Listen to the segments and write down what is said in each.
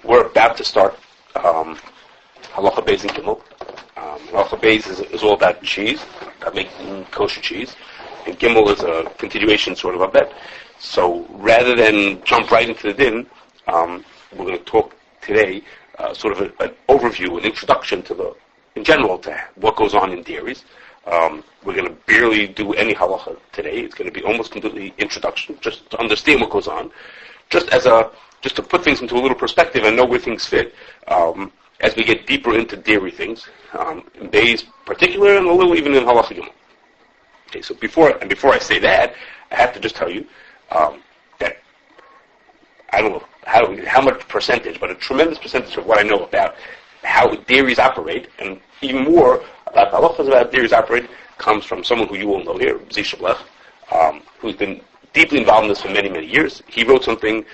We're about to start Halacha Beis and Gimel. Halacha Beis is all about cheese, about making kosher cheese, and Gimel is a continuation sort of that. So rather than jump right into the din, we're going to talk today sort of an overview, an introduction in general to what goes on in dairies. We're going to barely do any halacha today. It's going to be almost completely introduction, just to understand what goes on, just to put things into a little perspective and know where things fit as we get deeper into dairy things, in Beis particular, and a little even in halacha gimel. Okay, so before I say that, I have to just tell you that I don't know how much percentage, but a tremendous percentage of what I know about how dairies operate, and even more about halachas about dairies operate, comes from someone who you all know here, Zishablech, who's been deeply involved in this for many, many years. He wrote something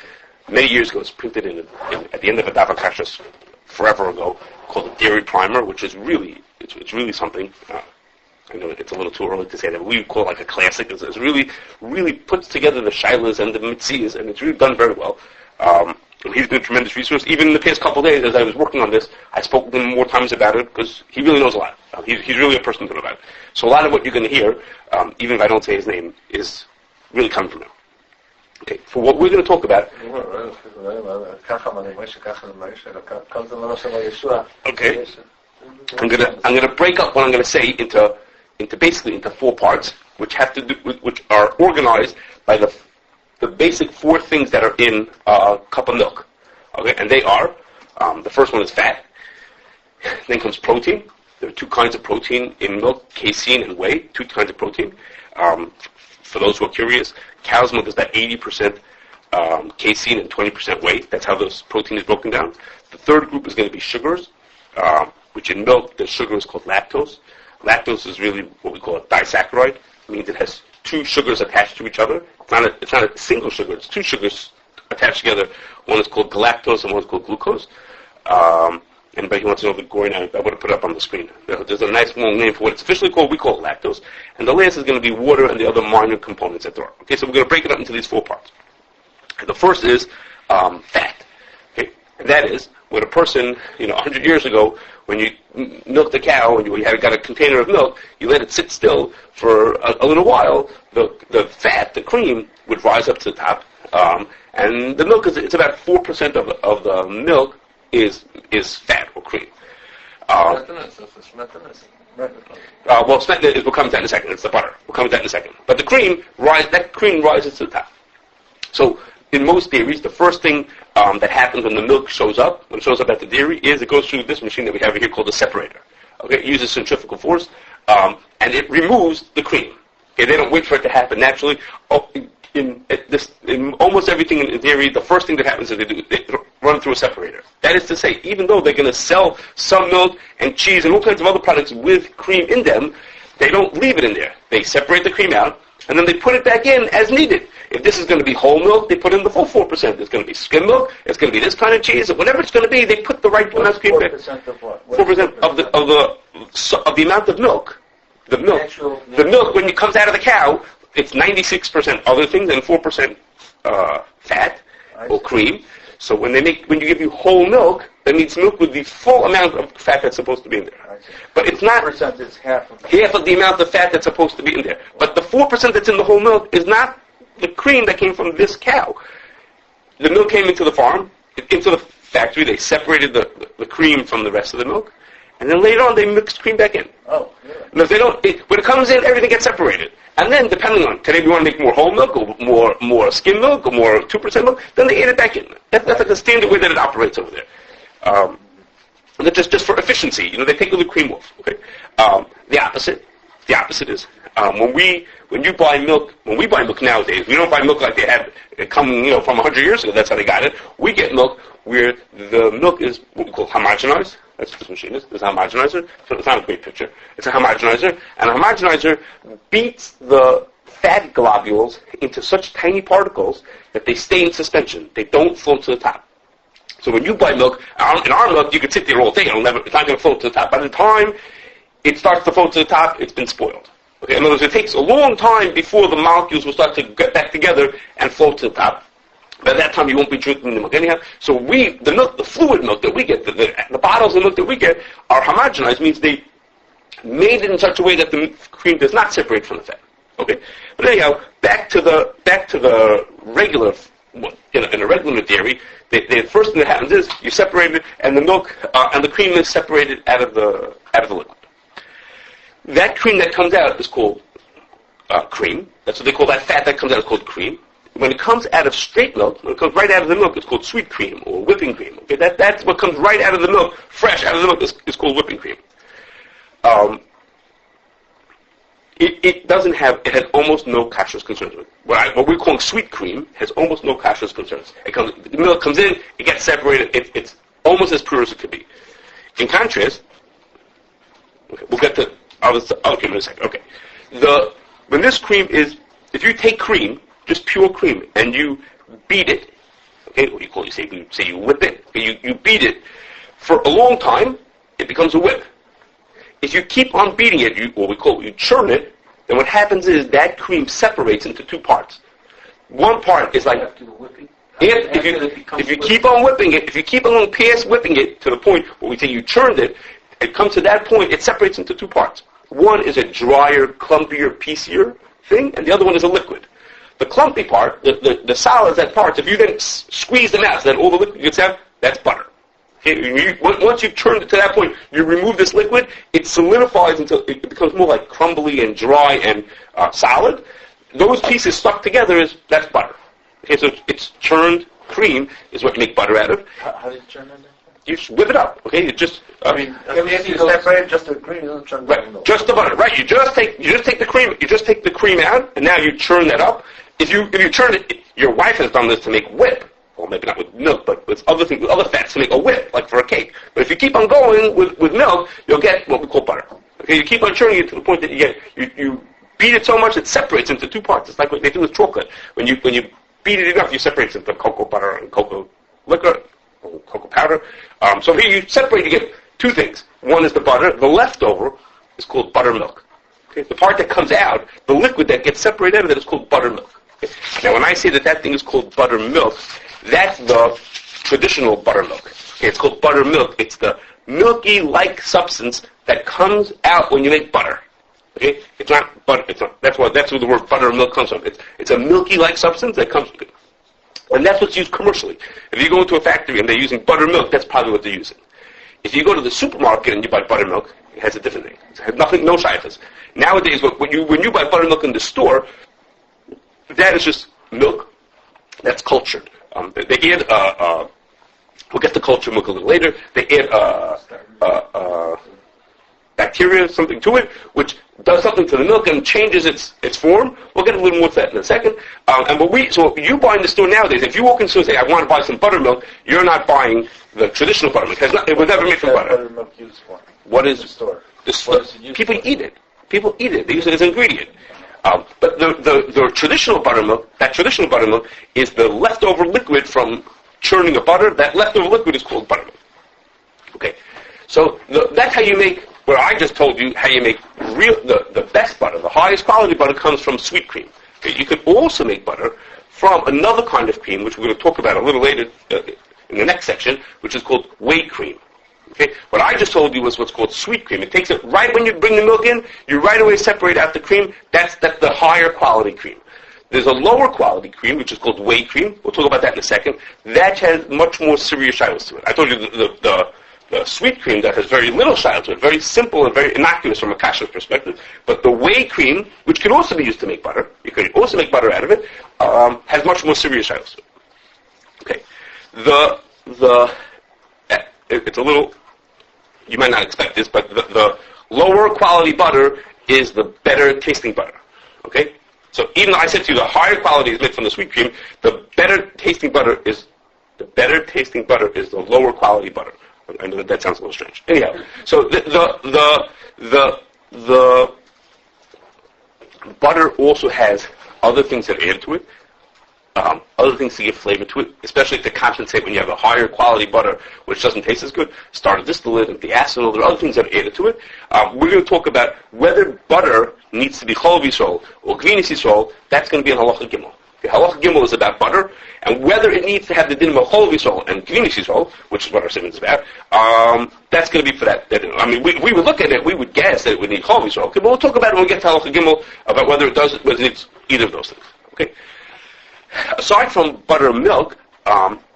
many years ago. It's printed at the end of a daf Kashrus forever ago, called the Dairy Primer, which is really something. I know it's a little too early to say that, but we call it like a classic. It's really puts together the shilas and the mitzias, and it's really done very well. He's been a tremendous resource. Even in the past couple of days, as I was working on this, I spoke with him more times about it because he really knows a lot. He's really a person to know about it. So a lot of what you're going to hear, even if I don't say his name, is really coming from him. Okay, for what we're going to talk about. Okay, I'm going to break up what I'm going to say into basically four parts, which are organized by the basic four things that are in a cup of milk. Okay, and they are, the first one is fat, then comes protein. There are two kinds of protein in milk, casein and whey, two kinds of protein. For those who are curious, cow's milk is about 80% casein and 20% whey. That's how this protein is broken down. The third group is going to be sugars, which in milk, the sugar is called lactose. Lactose is really what we call a disaccharide. It means it has two sugars attached to each other. It's not a single sugar. It's two sugars attached together. One is called galactose and one is called glucose. Anybody who wants to know the gory name, I would have put it up on the screen. There's a nice long name for what it's officially called. We call it lactose. And the last is going to be water and the other minor components that there are. Okay, so we're going to break it up into these four parts. And the first is fat. Okay, and that is when a person, 100 years ago, when you milked a cow and you got a container of milk, you let it sit still for a little while, the fat, the cream, would rise up to the top. And the milk it's about 4% of the milk is fat or cream. We'll come to that in a second. It's the butter. We'll come to that in a second. But the cream rises to the top. So in most dairies, the first thing that happens when the milk shows up, at the dairy, is it goes through this machine that we have here called a separator. Okay, it uses centrifugal force, and it removes the cream. Okay, they don't wait for it to happen naturally. In almost everything in dairy, the first thing that happens is they run through a separator. That is to say, even though they're going to sell some milk and cheese and all kinds of other products with cream in them, they don't leave it in there. They separate the cream out, and then they put it back in as needed. If this is going to be whole milk, they put in the full 4%. It's going to be skim milk. It's going to be this kind of cheese. Whatever it's going to be, they put the right amount of cream back. 4% of what? 4% of the amount of milk. The milk, when it comes out of the cow, it's 96% other things and 4% fat or cream. So when you give you whole milk, that means milk with the full amount of fat that's supposed to be in there. But it's not 4% is half of the amount of fat that's supposed to be in there. But the 4% that's in the whole milk is not the cream that came from this cow. The milk came into the farm, into the factory. They separated the cream from the rest of the milk, and then later on they mixed cream back in. Oh, yeah. No, they don't. When it comes in, everything gets separated. And then, depending on, today we want to make more whole milk, or more skim milk, or more 2% milk, then they add it back in. That's like the standard way that it operates over there. And just for efficiency, they take the cream off. Okay. The opposite is when you buy milk. When we buy milk nowadays, we don't buy milk like they had it coming, from 100 years ago. That's how they got it. We get milk where the milk is what we call homogenized. That's what this machine is. It's a homogenizer. So it's not a great picture. It's a homogenizer. And a homogenizer beats the fat globules into such tiny particles that they stay in suspension. They don't float to the top. So when you buy milk, in our milk, you can sit there all day. It's not going to float to the top. By the time it starts to float to the top, it's been spoiled. Okay? In other words, it takes a long time before the molecules will start to get back together and float to the top. By that time, you won't be drinking the milk anyhow. So the fluid milk that we get, the bottles of milk that we get are homogenized, means they made it in such a way that the cream does not separate from the fat. Okay, but anyhow, back to the regular, in a regular dairy, the first thing that happens is you separate it, and the milk and the cream is separated out of the liquid. That cream that comes out is called cream. That's what they call that fat that comes out is called cream. When it comes out of straight milk, when it comes right out of the milk, it's called sweet cream or whipping cream. Okay, that's what comes right out of the milk, fresh out of the milk, is called whipping cream. It has almost no Kashrus concerns with it. What we're calling sweet cream has almost no Kashrus concerns. The milk comes in, it gets separated, it's almost as pure as it could be. In contrast, okay, we'll get to other cream in a second. Okay, when this cream is, if you take cream, just pure cream, and you beat it, okay, what you say you whip it, you beat it for a long time, it becomes a whip. If you keep on beating it, you churn it, then what happens is that cream separates into two parts. One part is like, if you keep on whipping it, if you keep on past whipping it to the point where we say you churned it, it comes to that point, it separates into two parts. One is a drier, clumpier, piecier thing, and the other one is a liquid. The clumpy part, the solids, that part, if you then squeeze them out so that all the liquid gets out, that's butter. Okay, once you've turned it to that point, you remove this liquid, it solidifies until it becomes more like crumbly and dry and solid. Those pieces stuck together, that's butter. Okay, so it's churned cream is what you make butter out of. How do you churn it? You just whip it up. Okay, you just. If you separate just the cream, you don't churn the milk. Just the butter. Right. You just take the cream. You just take the cream out, and now you churn that up. If you churn it, your wife has done this to make whip. Well, maybe not with milk, but with other things, with other fats to make a whip, like for a cake. But if you keep on going with milk, you'll get what we call butter. Okay, you keep on churning it to the point that you beat it so much it separates into two parts. It's like what they do with chocolate. When you beat it enough, you separate it into cocoa butter and cocoa liquor, or cocoa powder. So here you separate, you get two things. One is the butter. The leftover is called buttermilk. Okay, the part that comes out, the liquid that gets separated out of it is called buttermilk. Okay? Now, when I say that thing is called buttermilk, that's the traditional buttermilk. Okay, it's called buttermilk. It's the milky-like substance that comes out when you make butter. Okay, it's not butter. That's where the word buttermilk comes from. It's a milky-like substance that comes, and that's what's used commercially. If you go into a factory and they're using buttermilk, that's probably what they're using. If you go to the supermarket and you buy buttermilk, it has a different name. It has nothing, no shaykhs. Nowadays, when you buy buttermilk in the store, that is just milk that's cultured. They add, we'll get to cultured milk a little later. They add bacteria, something to it, which does something to the milk and changes its form. We'll get a little more to that in a second. So you buy in the store nowadays, if you walk in the store and say, I want to buy some buttermilk, you're not buying the traditional buttermilk. It was never made from butter. Buttermilk used for? What is the store? People eat it. People eat it. They use it as an ingredient. But the traditional buttermilk, that traditional buttermilk is the leftover liquid from churning a butter. That leftover liquid is called buttermilk. Okay, so that's how you make. Where I just told you how you make the best butter, the highest quality butter comes from sweet cream. Okay, you can also make butter from another kind of cream, which we're going to talk about a little later in the next section, which is called whey cream. Okay, what I just told you was what's called sweet cream. It takes it right when you bring the milk in, you right away separate out the cream. That's the higher quality cream. There's a lower quality cream, which is called whey cream. We'll talk about that in a second. That has much more serious shilas to it. I told you the sweet cream that has very little shilas to it, very simple and very innocuous from a kashrus perspective. But the whey cream, which can also be used to make butter, you can also make butter out of it, has much more serious shilas to it. Okay, it's a little. You might not expect this, but the lower quality butter is the better tasting butter. Okay? So even though I said to you the higher quality is made from the sweet cream, the better tasting butter is the lower quality butter. I know that sounds a little strange. Anyhow, so the butter also has other things that are added to it. Other things to give flavor to it, especially to compensate when you have a higher quality butter, which doesn't taste as good. Started distillate and the acetyl. There are other things that are added to it. We're going to talk about whether butter needs to be chol v'yisrael or gvinis yisrael. That's going to be in halacha gimel. The halacha gimel is about butter, and whether it needs to have the din of chol v'yisrael and community yisrael, which is what our siman is about. That's going to be for that. I mean, we would look at it, we would guess that it would need chol v'yisrael. Okay, but we'll talk about it when we get to halacha gimel about whether it needs either of those things. Okay. Aside from butter and milk,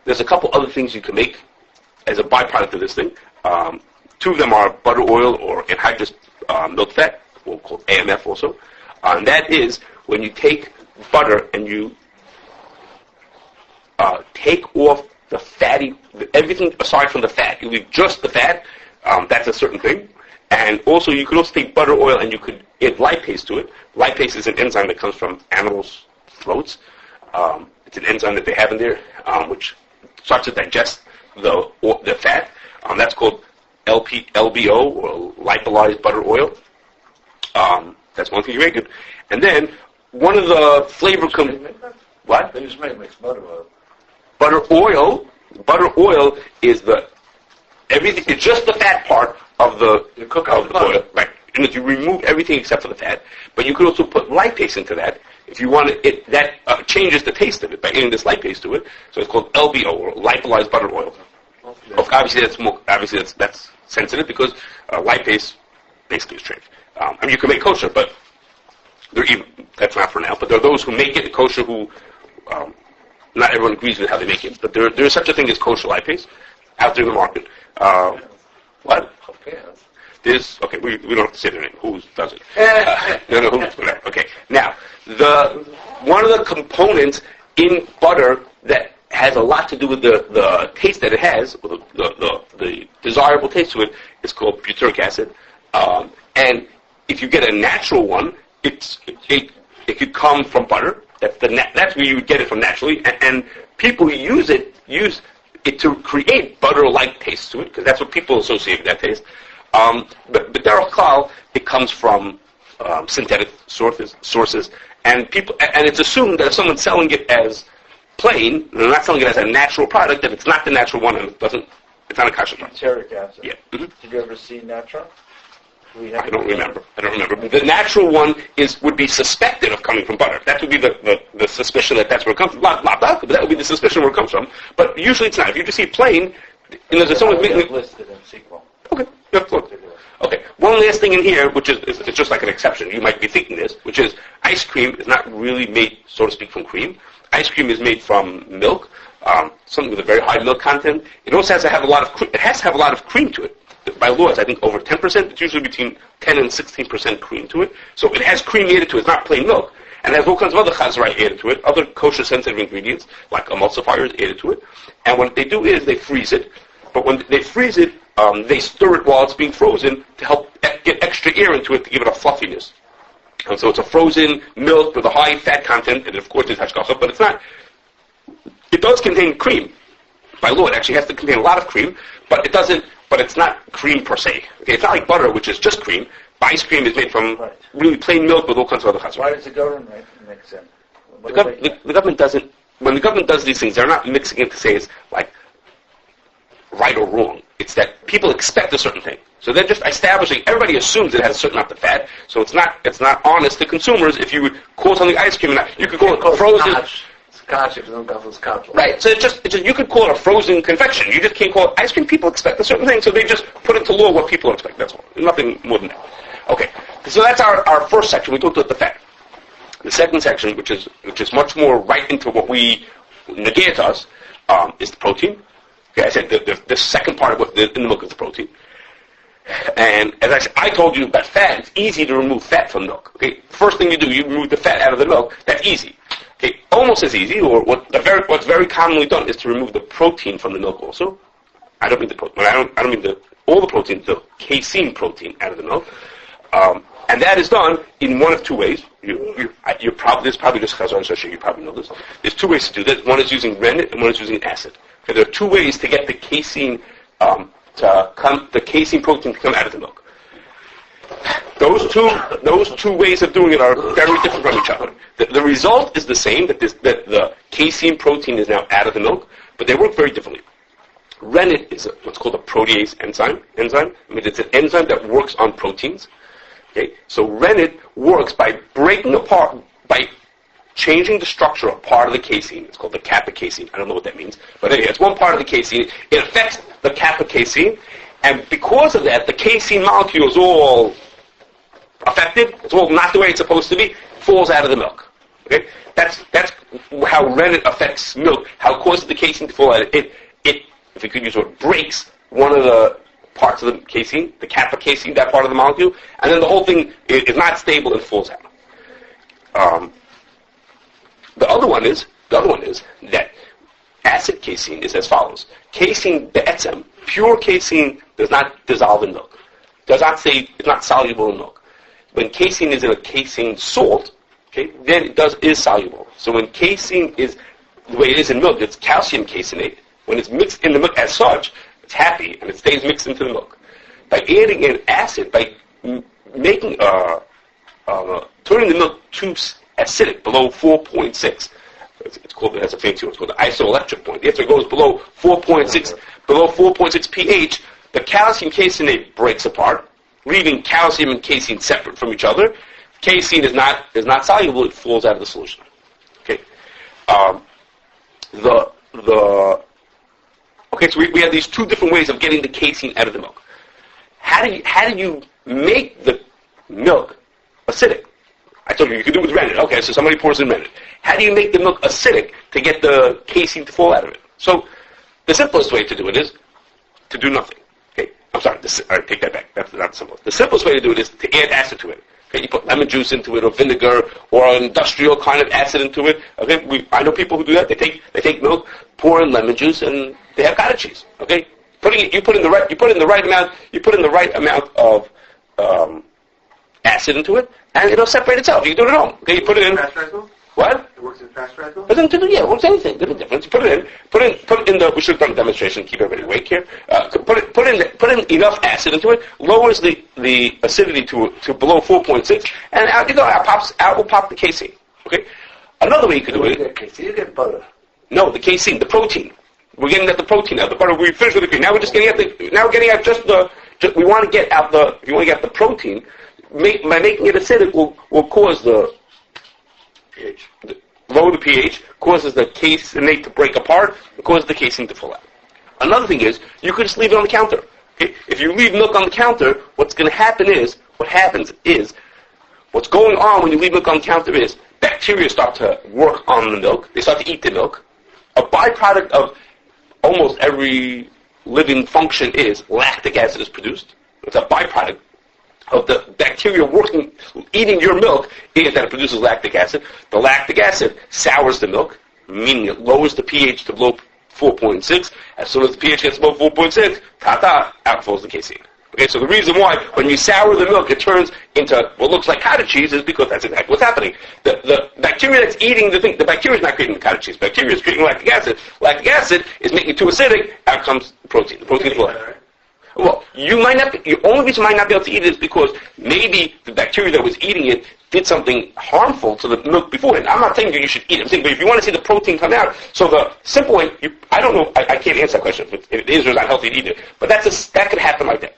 there's a couple other things you can make as a byproduct of this thing. Two of them are butter oil or anhydrous milk fat, we'll call AMF also. And that is when you take butter and you take off the fatty, everything aside from the fat. You leave just the fat, that's a certain thing. And also you could also take butter oil and you could add lipase to it. Lipase is an enzyme that comes from animals' throats. It's an enzyme that they have in there, which starts to digest the fat. That's called LBO, or lipolyzed butter oil. That's one thing you make it. And then one of the flavor what? They just make butter oil. Butter oil is everything. It's just the fat part of the oil, right? And if you remove everything except for the fat, but you could also put lipase into that if you want it. That changes the taste of it by adding this lipase to it. So it's called LBO, or lipolyzed butter oil. Obviously, that's sensitive because lipase basically is trade. I mean, you can make kosher, but that's not for now. But there are those who make it kosher who not everyone agrees with how they make it. But there is such a thing as kosher lipase out there in the market. What? There's we don't have to say their name. Who does it? No, whatever. Okay. Now, one of the components in butter that has a lot to do with the taste that it has, or the desirable taste to it, is called butyric acid. And if you get a natural one, it could come from butter. That's where you would get it from naturally. And people use it to create butter-like taste to it, because that's what people associate with that taste. But derech klal, it comes from synthetic sources, and it's assumed that if someone's selling it as plain, they're not selling it as a natural product, that it's not the natural one, and it's not a kosher product. Butyric acid. Yeah. Mm-hmm. Did you ever see natural? I don't remember. The natural one would be suspected of coming from butter. That would be the suspicion that that's where it comes from. Not that, but that would be the suspicion where it comes from. But usually it's not. If you just see plain, there's someone listed in sequel. Okay. Okay. One last thing in here, which is just like an exception. You might be thinking this, which is ice cream is not really made, so to speak, from cream. Ice cream is made from milk, something with a very high milk content. It also has to have a lot of cream to it. By law, it's I think over 10%. It's usually between 10 and 16% cream to it. So it has cream added to it. It's not plain milk. And it has all kinds of other chazrai added to it, other kosher sensitive ingredients, like emulsifiers added to it. And what they do is they freeze it. But when they freeze it, they stir it while it's being frozen to help get extra air into it to give it a fluffiness. And so it's a frozen milk with a high fat content, and of course it's hashgacha, but it's not. It does contain cream. By law, it actually has to contain a lot of cream, but it doesn't. But it's not cream per se. Okay, it's not like butter, which is just cream. Ice cream is made from really plain milk with all kinds of other chazar. Why does the government mix in? The government doesn't. When the government does these things, they're not mixing it to say it's like right or wrong. It's that people expect a certain thing. So they're just establishing. Everybody assumes it has a certain amount of fat. So it's not honest to consumers. If you would call something ice cream, you could call it frozen. Scotch, if you don't call it scotch. Right, so it's just you could call it a frozen confection. You just can't call it ice cream. People expect a certain thing, so they just put into law what people expect. That's all. Nothing more than that. Okay, so that's our first section. We talked about the fat. The second section, which is much more right into what we negate us, is the protein. Okay, I said the second part of what in the milk is the protein. And as I said, I told you about fat. It's easy to remove fat from milk. Okay, first thing you do, you remove the fat out of the milk. That's easy. Okay, almost as easy, or what's very commonly done is to remove the protein from the milk also. I don't mean the protein. I don't mean all the protein, the casein protein out of the milk. And that is done in one of two ways. This is probably just chazon shashay. You probably know this. There's two ways to do that. One is using rennet, and one is using acid. Okay, there are two ways to get the casein protein to come out of the milk. Those two ways of doing it are very different from each other. The result is the same, that the casein protein is now out of the milk, but they work very differently. Rennet is what's called a protease enzyme. I mean, it's an enzyme that works on proteins. Okay, so rennet works by breaking apart, by changing the structure of part of the casein. It's called the kappa casein. I don't know what that means. But anyway, it's one part of the casein. It affects the kappa casein. And because of that, the casein molecule is all affected. It's all not the way it's supposed to be. Falls out of the milk. Okay? That's how rennet affects milk. How it causes the casein to fall out. It if you could use the word, breaks one of the parts of the casein, the kappa casein, that part of the molecule, and then the whole thing is not stable and falls out. The other one is that acid casein is as follows. Casein be'etzem, pure casein, does not dissolve in milk. Does not say it's not soluble in milk. When casein is in a casein salt, okay, then it is soluble. So when casein is the way it is in milk, it's calcium caseinate. When it's mixed in the milk as such, it's happy and it stays mixed into the milk. By adding in acid, by making turning the milk too acidic, below 4.6. It's called, it has a fancy word, it's called the isoelectric point. After it goes below 4.6 pH, the calcium caseinate breaks apart, leaving calcium and casein separate from each other. Casein is not soluble, it falls out of the solution. Okay. Okay, so we have these two different ways of getting the casein out of the milk. How do you make the milk acidic? I told you can do it with rennet. Okay, so somebody pours in rennet. How do you make the milk acidic to get the casein to fall out of it? So the simplest way to do it is to do nothing. Okay, I'm sorry. I take that back. That's not simple. The simplest way to do it is to add acid to it. Okay, you put lemon juice into it, or vinegar, or an industrial kind of acid into it. Okay, I know people who do that. They take milk, pour in lemon juice, and they have cottage cheese. Okay, you put in the right amount of acid into it, and it'll separate itself. You can do it at home. Okay, you put it in. What? It works in pasteurized milk? Yeah, it works anything. There's a difference. You put it in we should have done a demonstration to keep everybody awake here. Put in enough acid into it, lowers the acidity to below 4.6, and out will pop the casein. Okay? Another way you could do it. You get butter. No, the casein, the protein. We're getting at the protein now. The butter, we finished with the cream. Now we're just getting at we want to get out if you want to get the protein, by making it acidic will cause the pH. Lower the pH, causes the caseinate to break apart, and causes the casein to fall out. Another thing is, you could just leave it on the counter. Okay? If you leave milk on the counter, what's going to happen is, what's going on when you leave milk on the counter is, bacteria start to work on the milk, they start to eat the milk. A byproduct of almost every living function is lactic acid is produced. It's a byproduct of the bacteria eating your milk, is that it produces lactic acid. The lactic acid sours the milk, meaning it lowers the pH to below 4.6. As soon as the pH gets above 4.6, out falls the casein. Okay, so the reason why, when you sour the milk, it turns into what looks like cottage cheese is because that's exactly what's happening. The bacteria that's eating the bacteria is not creating the cottage cheese. Bacteria is creating lactic acid. Lactic acid is making it too acidic. Out comes protein. The protein is low. Well, the only reason you might not be able to eat it is because maybe the bacteria that was eating it did something harmful to the milk beforehand. I'm not saying you should eat it. I'm saying, but if you want to see the protein come out, so the simple way, I don't know, I can't answer that question if it is or not healthy to eat it, but that could happen like that.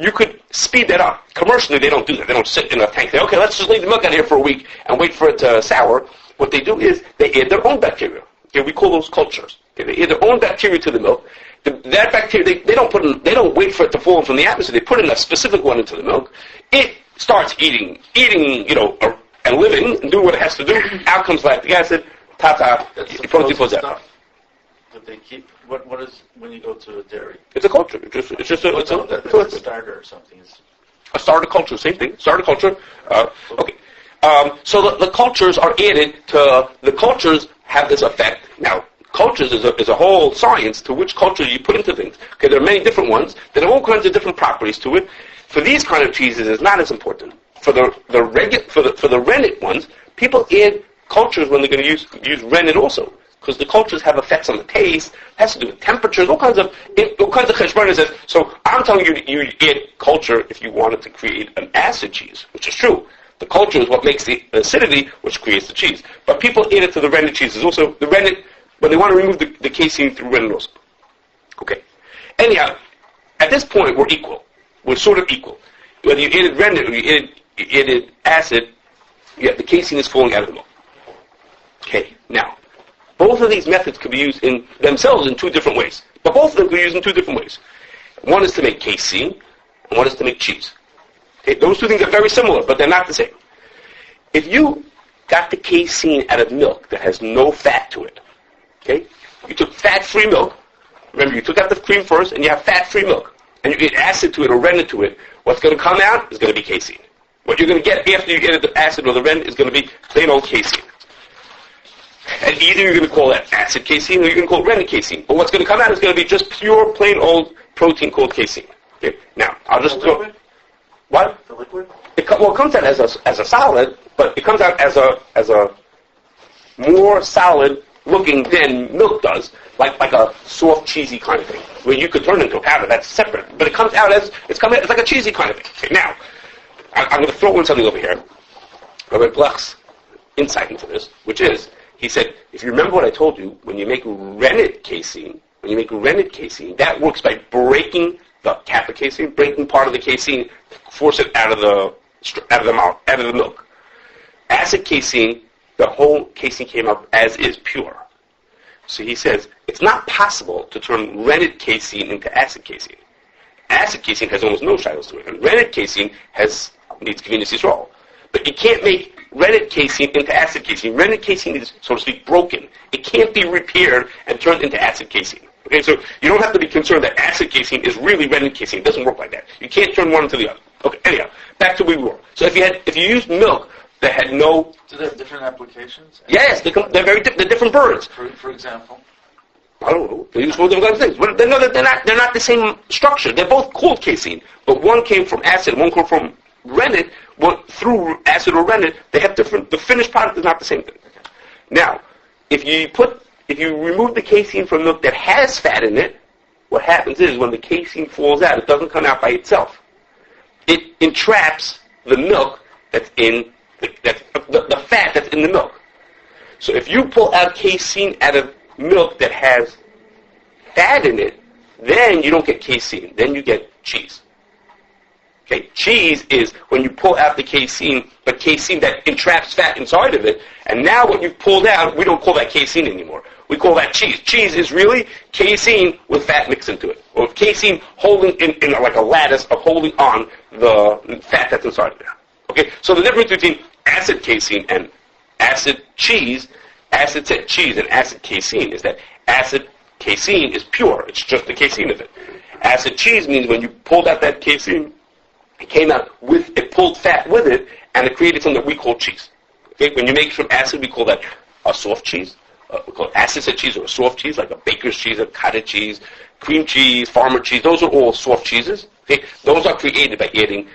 You could speed that up. Commercially, they don't do that. They don't sit in a tank and say, okay, let's just leave the milk out here for a week and wait for it to sour. What they do is they add their own bacteria. Okay, we call those cultures. Okay, they add their own bacteria to the milk. That bacteria, they don't wait for it to fall from the atmosphere. They put in a specific one into the milk. It starts eating, and living, and doing what it has to do. Out comes lactic acid. The protein falls out. That they keep. What is when you go to a dairy? It's a culture. It's a starter or something. A starter culture, same thing. Starter culture. Okay. So the cultures are added to. The cultures have this effect now. Cultures is a whole science to which cultures you put into things. Okay, there are many different ones that have all kinds of different properties to it. For these kind of cheeses, it's not as important. For the rennet ones, people add cultures when they're going to use rennet also, because the cultures have effects on the taste. It has to do with temperatures, all kinds of cheshbonos. So I'm telling you, you add culture if you wanted to create an acid cheese, which is true. The culture is what makes the acidity, which creates the cheese. But people add it to the rennet cheeses also. The rennet. But they want to remove the casein through rennet also. Okay. Anyhow, at this point, we're equal. We're sort of equal. Whether you added rennet or you added acid, the casein is falling out of the milk. Okay, now, both of these methods could be used in themselves in two different ways. But both of them could be used in two different ways. One is to make casein, and one is to make cheese. Okay, those two things are very similar, but they're not the same. If you got the casein out of milk that has no fat to it, okay, you took fat-free milk. Remember, you took out the cream first, and you have fat-free milk. And you add acid to it or rennet to it. What's going to come out is going to be casein. What you're going to get after you get the acid or the rennet is going to be plain old casein. And either you're going to call that acid casein or you're going to call it rennet casein. But what's going to come out is going to be just pure, plain old protein called casein. Okay. Now, I'll just throw... What? The liquid? It comes out as a solid, but it comes out as a more solid looking than milk does, like a soft, cheesy kind of thing. Where you could turn it into a powder, that's separate. But it comes out as like a cheesy kind of thing. Okay, now, I'm going to throw in something over here. Rabbi Blech's insight into this, which is, he said, if you remember what I told you, when you make rennet casein, that works by breaking the cap of casein, breaking part of the casein, force it out of the milk. Acid casein, the whole casein came up as is pure. So he says, it's not possible to turn rennet casein into acid casein. Acid casein has almost no shilos to it, and rennet casein needs convenience Yisrael. But you can't make rennet casein into acid casein. Rennet casein is, so to speak, broken. It can't be repaired and turned into acid casein. Okay, so you don't have to be concerned that acid casein is really rennet casein. It doesn't work like that. You can't turn one into the other. Okay, anyhow, back to where we were. So if you used milk that had no... Do they have different applications? Yes, they're different birds. For example? I don't know. They use four different kinds of things. But they're not the same structure. They're both called casein. But one came from acid, one came from rennet. One through acid or rennet. They have different... The finished product is not the same thing. Now, if you remove the casein from milk that has fat in it, what happens is when the casein falls out, it doesn't come out by itself. It entraps the milk that's in the fat that's in the milk. So if you pull out casein out of milk that has fat in it, then you don't get casein. Then you get cheese. Okay, cheese is when you pull out the casein, but casein that entraps fat inside of it, and now what you've pulled out, we don't call that casein anymore. We call that cheese. Cheese is really casein with fat mixed into it, or casein holding in like a lattice of holding on the fat that's inside of it. Okay, so the difference between acid casein and acid cheese, acid set cheese and acid casein is that acid casein is pure. It's just the casein of it. Acid cheese means when you pulled out that casein, it came out it pulled fat with it, and it created something that we call cheese. Okay, when you make from acid, we call that a soft cheese. We call it acid set cheese or a soft cheese, like a baker's cheese, a cottage cheese, cream cheese, farmer cheese. Those are all soft cheeses. Okay, those are created by adding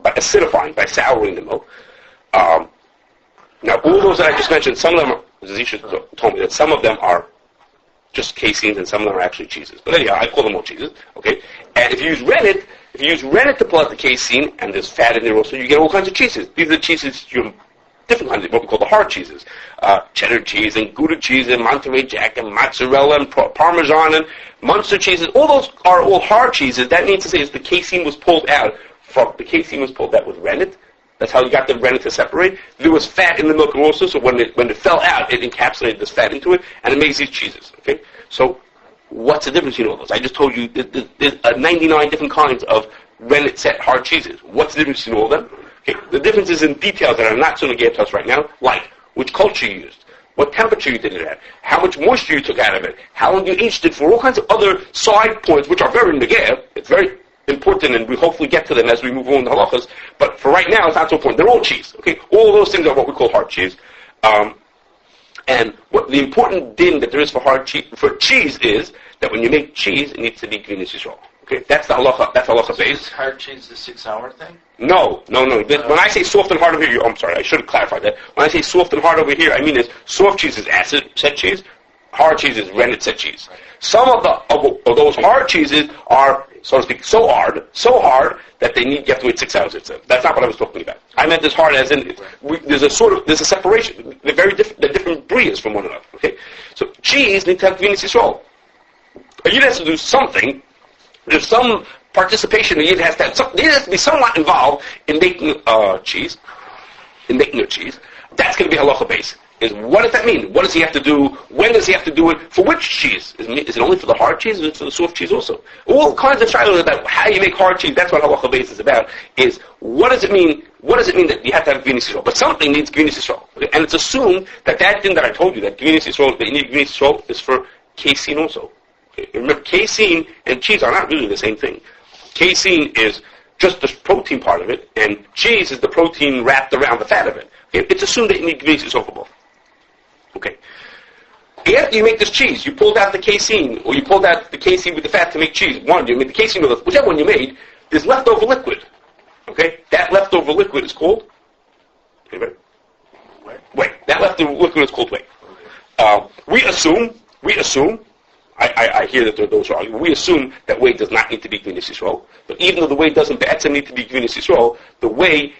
by acidifying, by souring the milk. Now, all those that I just mentioned, some of them, Zisha told me that some of them are just caseins and some of them are actually cheeses. But anyhow, I call them all cheeses. Okay, and if you use rennet to pull out the casein, and there's fat in there also, you get all kinds of cheeses. These are the cheeses, different kinds of what we call the hard cheeses. Cheddar cheese and Gouda cheese and Monterey Jack and mozzarella and Parmesan and Munster cheeses. All those are all hard cheeses. That means to say is the casein was pulled out with rennet. That's how you got the rennet to separate. There was fat in the milk also, so when it fell out, it encapsulated this fat into it, and it makes these cheeses. Okay, so what's the difference between all those? I just told you there's 99 different kinds of rennet set hard cheeses. What's the difference between all of them? Okay, the difference is in details that are not so negative to us right now, like which culture you used, what temperature you did it at, how much moisture you took out of it, how long you aged it for, all kinds of other side points which are very negative. It's very important, and we hopefully get to them as we move on to halachas. But for right now, it's not so important. They're all cheese. Okay, all those things are what we call hard cheese. And what the important din that there is for cheese is that when you make cheese, it needs to be gvinus Yisrael. Okay, that's the halacha. That's halacha base. Is hard cheese the 6 hour thing? No. When I say soft and hard over here, I'm sorry, I should have clarified that. When I say soft and hard over here, I mean is soft cheese is acid set cheese, hard cheese is rennet set cheese. Some of those hard cheeses are, so to speak, so hard that you have to wait 6 hours. That's not what I was talking about. I meant as hard as in there's a separation. They're very different. They're different breeds from one another. Okay, so cheese needs to have gvinus Yisrael. A yid has to do something. There's some participation. The yid has to have. There has to be somewhat involved in making cheese. In making a cheese. That's going to be halacha base. Is what does that mean? What does he have to do? When does he have to do it? For which cheese? Is it only for the hard cheese, or is it for the soft cheese also? All kinds of shilohs about how you make hard cheese. That's what halacha base is about. Is what does it mean? What does it mean that you have to have Gvinis Yisrael? But something needs Gvinis Yisrael, okay? And it's assumed that thing that I told you, that Gvinis Yisrael, that you need Gvinis Yisrael, is for casein also. Okay? Remember, casein and cheese are not really the same thing. Casein is just the protein part of it, and cheese is the protein wrapped around the fat of it. Okay? It's assumed that you need Gvinis Yisrael for both. Okay. After you make this cheese, you pulled out the casein, or you pulled out the casein with the fat to make cheese. One, you made the casein with whichever one you made, there's leftover liquid. Okay? That leftover liquid is called? Anybody? Whey. That leftover liquid is called whey. We assume, I hear that those are arguing, we assume that whey does not need to be Gvinis Yisrael, but even though the whey doesn't need to be Gvinis Yisrael, the whey,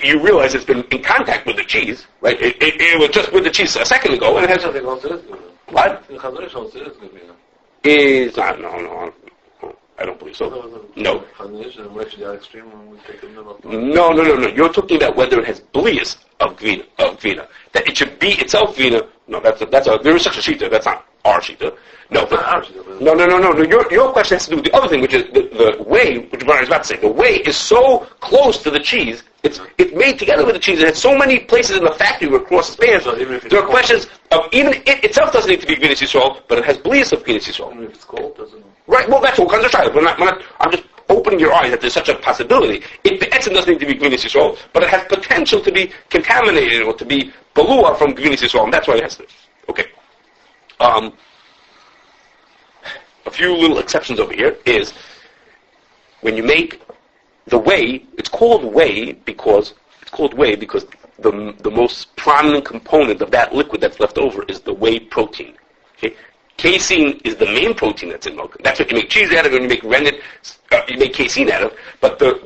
you realize it's been in contact with the cheese, right? It was just with the cheese a second ago, and it has... What? Is... No, I don't believe so. No. No. You're talking about whether it has blias of Gvina. That it should be itself Gvina. No, there is such a shita. That's not our shita. No. No. Your question has to do with the other thing, which is the whey, which I was about to say. The whey is so close to the cheese. It's made together with the cheese. It has so many places in the factory where it crosses spans. So there are questions of even it itself doesn't need to be Gvinis Yisrael, but it has blias of Gvinis Yisrael. Even if it's cold, doesn't it? Right. Well, that's all kinds of trials. I'm just opening your eyes that there's such a possibility. The etzem doesn't need to be Gvinis Yisrael, but it has potential to be contaminated or to be balua from Gvinis Yisrael, and that's why it has to. Okay. A few little exceptions over here is when you make the whey. It's called whey because the most prominent component of that liquid that's left over is the whey protein. Okay. Casein is the main protein that's in milk. That's what you make cheese out of, and you make rennet, you make casein out of. But the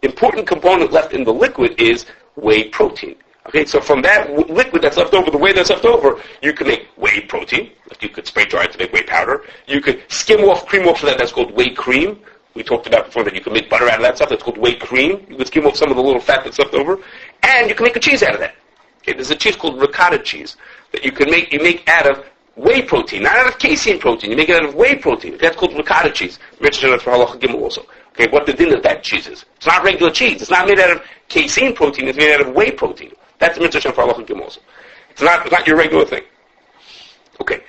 important component left in the liquid is whey protein. Okay, so from that liquid that's left over, the whey that's left over, you can make whey protein. You could spray dry it to make whey powder. You could skim off cream off of that. That's called whey cream. We talked about before that you can make butter out of that stuff. That's called whey cream. You could skim off some of the little fat that's left over, and you can make a cheese out of that. Okay, there's a cheese called ricotta cheese that you can make. You make out of whey protein, not out of casein protein. You make it out of whey protein. That's called ricotta cheese. Mentioned for halacha gimel also. Okay, what the din of that cheese is? It's not regular cheese. It's not made out of casein protein. It's made out of whey protein. That's the mitzvah for halacha gimel also. It's not your regular thing. Okay.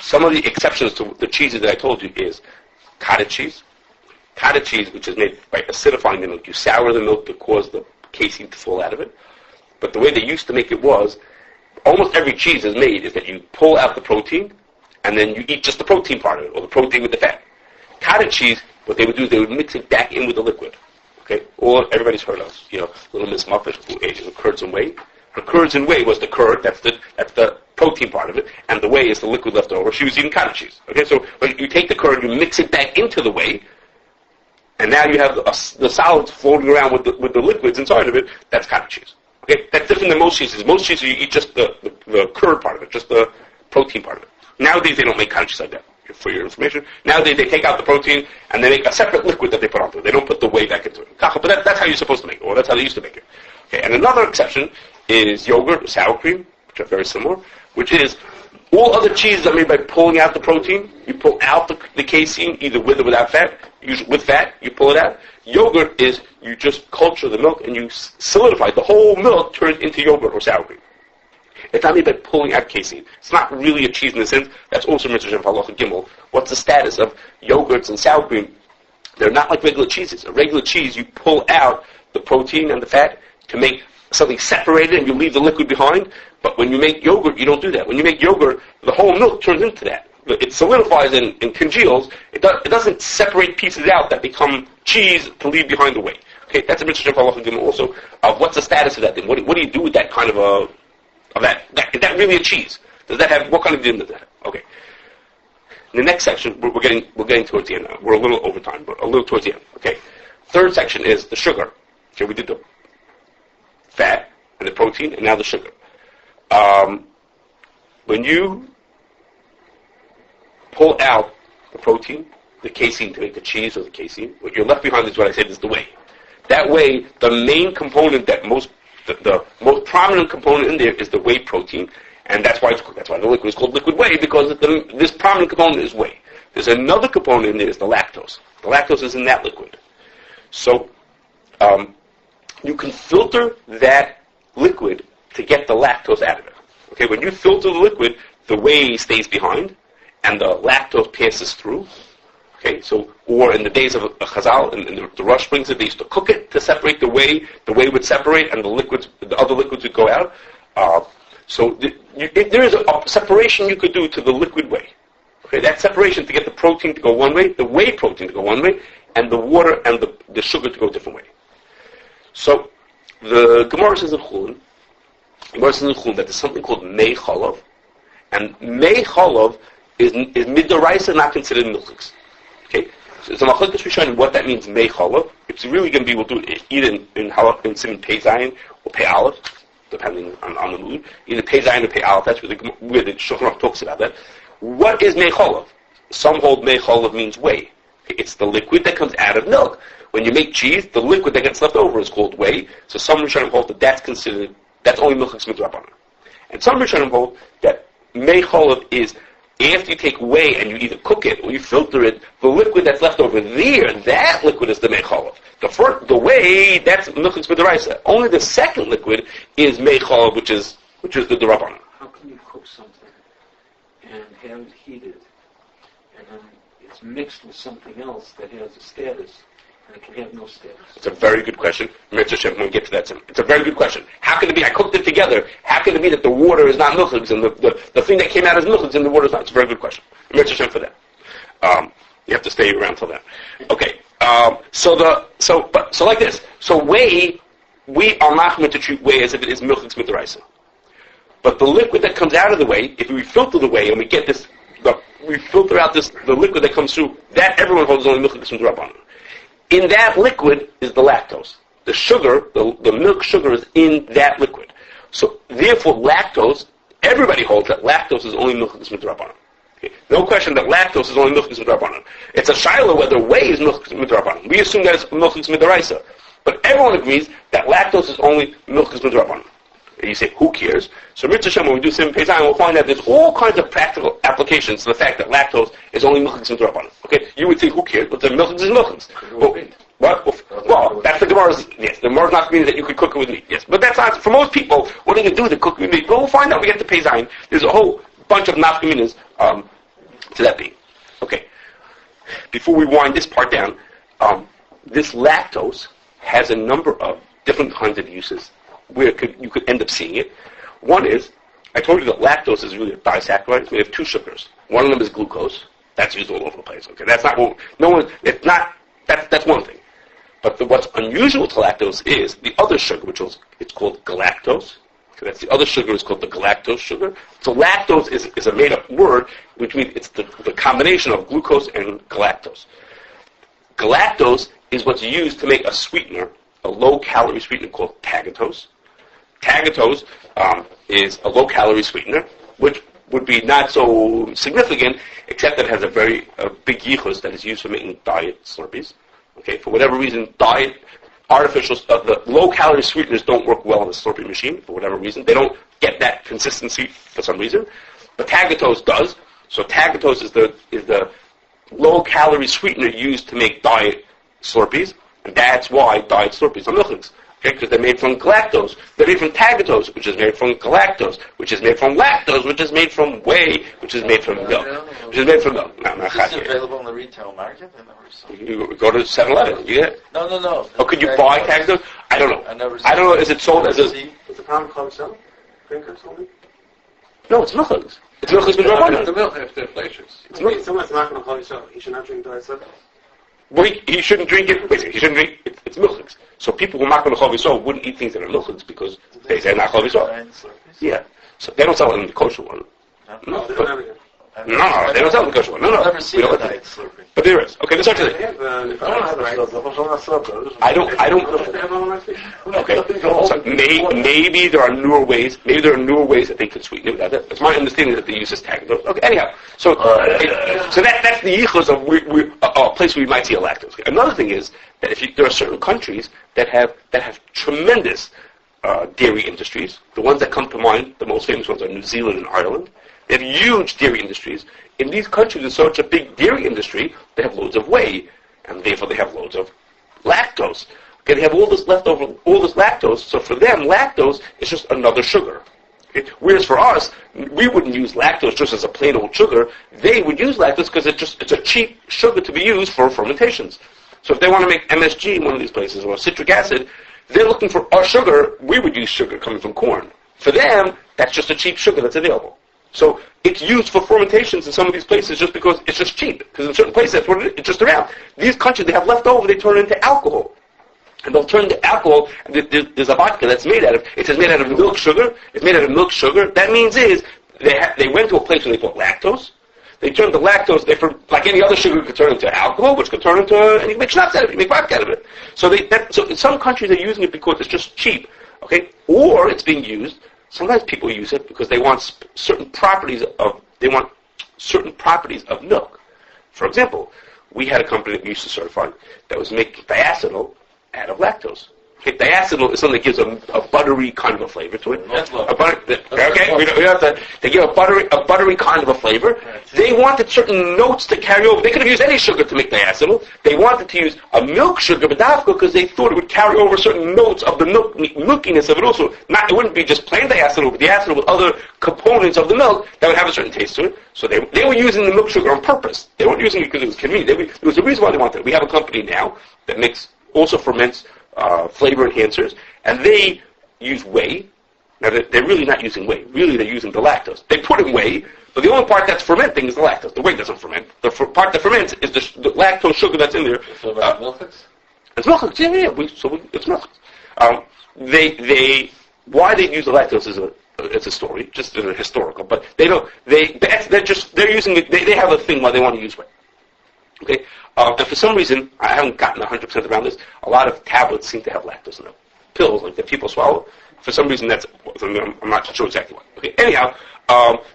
Some of the exceptions to the cheeses that I told you is cottage cheese. Cottage cheese, which is made by acidifying the milk. You sour the milk to cause the casein to fall out of it. But the way they used to make it was, almost every cheese is made is that you pull out the protein, and then you eat just the protein part of it, or the protein with the fat. Cottage cheese, what they would do is they would mix it back in with the liquid. Okay? Or everybody's heard of, Little Miss Muffet who ate the curds and whey. The curds and whey was the curd, that's the protein part of it, and the whey is the liquid left over. She was eating cottage cheese. Okay, so you take the curd, you mix it back into the whey, and now you have the solids floating around with the liquids inside of it. That's cottage cheese. Okay, that's different than most cheeses. Most cheeses you eat just the curd part of it, just the protein part of it. Nowadays they don't make cottage cheese like that. For your information, nowadays they take out the protein and they make a separate liquid that they put onto it. They don't put the whey back into it. But that's how you're supposed to make it, or that's how they used to make it. Okay, and another exception is yogurt or sour cream, which are very similar, which is all other cheeses are made by pulling out the protein. You pull out the casein, either with or without fat. Usually with fat, you pull it out. Yogurt is you just culture the milk and you solidify. The whole milk turns into yogurt or sour cream. It's not made by pulling out casein. It's not really a cheese in the sense. That's also mitzvah shem halacha gimel. What's the status of yogurts and sour cream? They're not like regular cheeses. A regular cheese, you pull out the protein and the fat to make something separated and you leave the liquid behind. But when you make yogurt, you don't do that. When you make yogurt, the whole milk turns into that. It solidifies and congeals. It doesn't separate pieces out that become cheese to leave behind the whey. Okay, that's a mitzvah shem halacha gimel also. What's the status of that thing? What do you do with that kind of is that really a cheese? Does that have, what kind of din does that have? Okay. In the next section, we're getting towards the end now. We're a little over time, but a little towards the end. Okay. Third section is the sugar. Okay, we did the fat and the protein, and now the sugar. When you pull out the protein, the casein to make the cheese or the casein. What you're left behind is what I said is the whey. That whey, the main component the most prominent component in there is the whey protein, and that's why the liquid is called liquid whey, because this prominent component is whey. There's another component in there is the lactose. The lactose is in that liquid. So you can filter that liquid to get the lactose out of it. Okay, when you filter the liquid, the whey stays behind, and the lactose passes through. Okay, so, or in the days of Chazal, and the Rush brings it, they used to cook it to separate the whey. The whey would separate, and the other liquids would go out. There is a separation you could do to the liquid whey. Okay, that separation to get the protein to go one way, the whey protein to go one way, and the water and the sugar to go a different way. So, the Gemara says in Chulchan, that there's something called mei chalav, and mei chalav is midoraisa, not considered milchiks. Okay, so it's a machlokes Rishonim what that means mei chalav. It's really going to be, we'll do it either in Siman Pei Zayin or Pei Aleph, depending on the mood. Either Pei Zayin or Pei Aleph. That's where the Shulchan talks about that. What is mei chalav? Some hold mei chalav means whey. It's the liquid that comes out of milk. When you make cheese, the liquid that gets left over is called whey. So some Rishonim hold that that's only milchiks midrabanan. And some Rishonim hold that mei chalav is after you take whey and you either cook it or you filter it, the liquid that's left over there, that liquid is the mei chalav. The whey, that's milchiks midrabanan. Only the second liquid is mei chalav, which is the derabanan. How can you cook something and have it heated, and then it's mixed with something else that has a status, and it can have no status? It's a very good question. Mitzvah Shem, when we get to that soon. It's a very good question. How can it be, I cooked it together, how can it be that the water is not milchiks and the thing that came out is milchiks and the water is not? It's a very good question. Mitzvah Shem for that. You have to stay around till then. Okay. So like this. So whey, we are not meant to treat whey as if it is milchiks midoraisa. But the liquid that comes out of the whey, if we filter the whey and we get we filter out the liquid that comes through, that everyone holds is only milchiks midorabanan. In that liquid is the lactose. The sugar, the milk sugar is in that liquid. So therefore lactose, everybody holds that lactose is only milchiks midorabanan. Okay. No question that lactose is only milchiks midorabanan. It's a shaila whether whey is milchiks midorabanan. We assume that it's milchiks midoraisa. But everyone agrees that lactose is only milchiks midorabanan. You say, who cares? So Mitzvah Shem, when we do Siman Pei Zayin, we'll find that there's all kinds of practical applications to the fact that lactose is only milchiks midorabanan. Okay, you would say, who cares? But the milchiks is milchiks. Well, that's the Gemara's. Yes, the Gemara's not meaning that you could cook it with meat. Yes, but that's not for most people. What are you going to do to cook with meat? Well, we'll find out. We get to Pei Zayin. There's a whole bunch of nafkaminas to that being. Okay, before we wind this part down, this lactose has a number of different kinds of uses where you could end up seeing it. One is, I told you that lactose is really a disaccharide. We have two sugars. One of them is glucose. That's used all over the place. Okay, that's not what, no one. It's not. That's one thing. But what's unusual to lactose is the other sugar, it's called galactose. Okay, that's the other sugar. Is called the galactose sugar. So lactose is a made-up word, which means it's the combination of glucose and galactose. Galactose is what's used to make a sweetener, a low-calorie sweetener called tagatose. Tagatose is a low-calorie sweetener, which would be not so significant, except that it has a big yichus that is used for making diet Slurpees. Okay, for whatever reason, the low-calorie sweeteners don't work well on the Slurpee machine, for whatever reason. They don't get that consistency for some reason. But tagatose does. So tagatose is the low-calorie sweetener used to make diet Slurpees, and that's why diet Slurpees are milchiks. Okay, because they're made from galactose. They're made from tagatose, which is made from galactose, which is made from lactose, which is made from whey, which is made from milk, which is made from milk. No, is this available in the retail market? You go to 7-Eleven, you get it? No. Oh, could you buy tagatose? I don't know. I don't know. Is it sold as a... Is the pound club selling? Drinkers only? No, it's milchiks. It's milchiks midrabanan. The milk has deflations. Someone's not going to call you he should not drink diet soda. Well, he shouldn't drink it. Wait, he shouldn't drink it. It's milchiks. So people who are not going to chol v'yisrael wouldn't eat things that are milchiks because they say not chol v'yisrael. Yeah. So they don't sell it in the kosher one. No, they don't have it. No, they don't sell the kosher one. No. I've never seen We a don't- diet slurping. But there is. Okay, let's start today. I don't. Okay. So maybe there are newer ways. Maybe there are newer ways that they could sweeten it. It's my understanding that they use this tag. Okay. Anyhow, so that's the yichus of a place where you might see a lactose. Another thing is that there are certain countries that have tremendous dairy industries. The ones that come to mind, the most famous ones, are New Zealand and Ireland. They have huge dairy industries. In these countries, there's such a big dairy industry, they have loads of whey, and therefore they have loads of lactose. Okay, they have all this leftover, all this lactose, so for them, lactose is just another sugar. Okay? Whereas for us, we wouldn't use lactose just as a plain old sugar. They would use lactose because it's a cheap sugar to be used for fermentations. So if they want to make MSG in one of these places, or citric acid, they're looking for our sugar. We would use sugar coming from corn. For them, that's just a cheap sugar that's available. So it's used for fermentations in some of these places just because it's just cheap. Because in certain places, that's what it's just around. These countries, they have leftover, they turn it into alcohol. And they'll turn into alcohol, and there's a vodka that's made out of, it says made out of milk sugar. It's made out of milk sugar. That means is, they went to a place where they bought lactose. They turned the lactose, like any other sugar, could turn into alcohol, which could turn into, and you make schnapps out of it, you make vodka out of it. So in some countries they're using it because it's just cheap, okay? Or it's being used, sometimes people use it because they want certain properties of milk. For example, we had a company that we used to certify that was making diacetyl out of lactose. Okay, diacetyl is something that gives a buttery kind of a flavor to it. They give a buttery kind of a flavor. They wanted certain notes to carry over. They could have used any sugar to make diacetyl. They wanted to use a milk sugar, but because they thought it would carry over certain notes of the milkiness of it also. It wouldn't be just plain diacetyl, but diacetyl with other components of the milk that would have a certain taste to it. So they were using the milk sugar on purpose. They weren't using it because it was convenient. There was a reason why they wanted it. We have a company now that also ferments flavor enhancers, and they use whey. Now, they're really not using whey. Really, they're using the lactose. They put in whey, but the only part that's fermenting is the lactose. The whey doesn't ferment. The part that ferments is the lactose sugar that's in there. So about milkets? It's milkets. Yeah. It's milkets. Why they use the lactose it's a story, just historical. But they're using it. They have a thing why they want to use whey. Okay. And for some reason, I haven't gotten 100% around this, a lot of tablets seem to have lactose in them. Pills, like that people swallow. For some reason, I'm not sure exactly why. Okay, anyhow,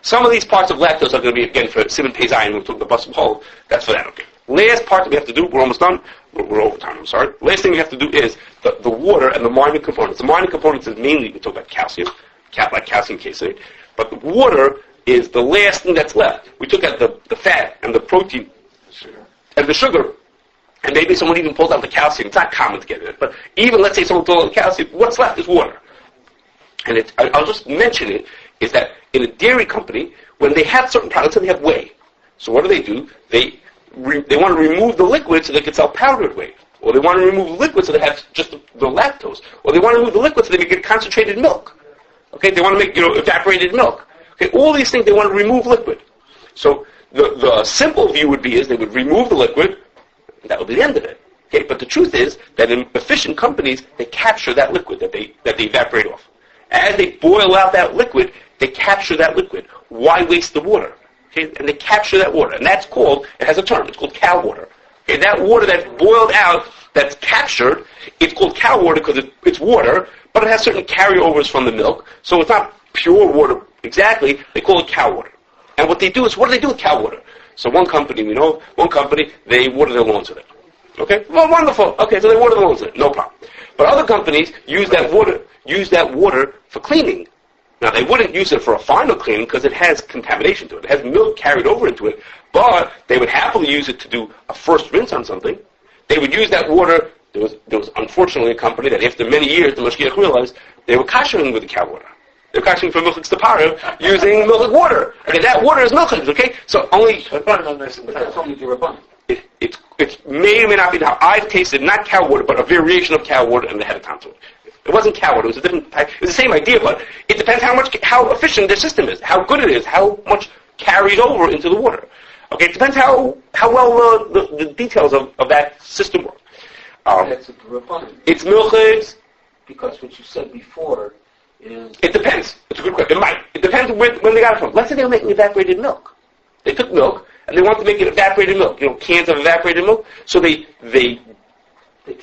some of these parts of lactose are going to be, again, for Simon Peizayin, when we took the bus hole, that's for that, okay. Last part that we have to do, we're almost done, we're over time, I'm sorry. Last thing we have to do is the water and the minor components. The minor components is mainly, we talk about calcium, like calcium casein, but the water is the last thing that's left. We took out the fat and the protein, and the sugar, and maybe someone even pulls out the calcium. It's not common to get it, but even let's say someone pulls out the calcium, what's left is water. And I'll just mention it, is that in a dairy company, when they have certain products, they have whey. So what do? They want to remove the liquid so they can sell powdered whey. Or they want to remove the liquid so they have just the lactose. Or they want to remove the liquid so they can get concentrated milk. Okay, they want to make evaporated milk. Okay, all these things they want to remove liquid. So the simple view would be is they would remove the liquid, and that would be the end of it. Okay, but the truth is that in efficient companies, they capture that liquid that they evaporate off. As they boil out that liquid, they capture that liquid. Why waste the water? Okay, and they capture that water, and that's called, it has a term, it's called cow water. Okay, that water that's boiled out, that's captured, it's called cow water because it's water, but it has certain carryovers from the milk, so it's not pure water exactly, they call it cow water. And what do they do with cow water? So one company, they water their lawns with it. Okay? Well, wonderful. Okay, so they water their lawns with it. No problem. But other companies use that water for cleaning. Now, they wouldn't use it for a final cleaning because it has contamination to it. It has milk carried over into it. But they would happily use it to do a first rinse on something. They would use that water. There was unfortunately a company that after many years, the Mashgiach realized they were koshering with the cow water. They're koshering for milchik stapara using milchik water. Okay, that water is milchik, okay? So only... That's only the Rabban. It may or may not be how I've tasted not cow water, but a variation of cow water, and they had a time to it. It wasn't cow water, it was a different type. It was the same idea, but it depends how efficient their system is, how good it is, how much carries over into the water. Okay, it depends how well the details of that system work. That's a Rabban. It's milchik. Because what you said before is... It depends. It's a good question. It might. It depends when they got it from. Let's say they were making evaporated milk. They took milk and they wanted to make it evaporated milk, cans of evaporated milk. So they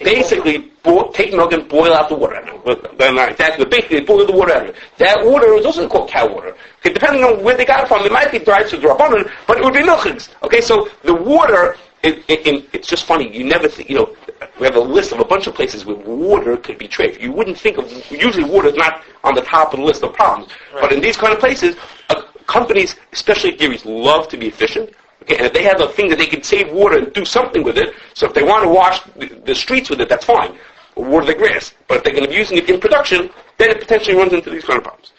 basically take milk and boil out the water out of it. Basically, they boil the water out of it. That water is also called cow water. Okay, depending on where they got it from, it might be dried to drabanan, but it would be milchigs. Okay, so the water, it's just funny. You never think, we have a list of a bunch of places where water could be treif. You wouldn't think of, usually water is not on the top of the list of problems. Right. But in these kind of places, companies, especially dairies, love to be efficient. Okay, and if they have a thing that they can save water and do something with it, so if they want to wash the streets with it, that's fine, or water the grass. But if they're going to be using it in production, then it potentially runs into these kind of problems.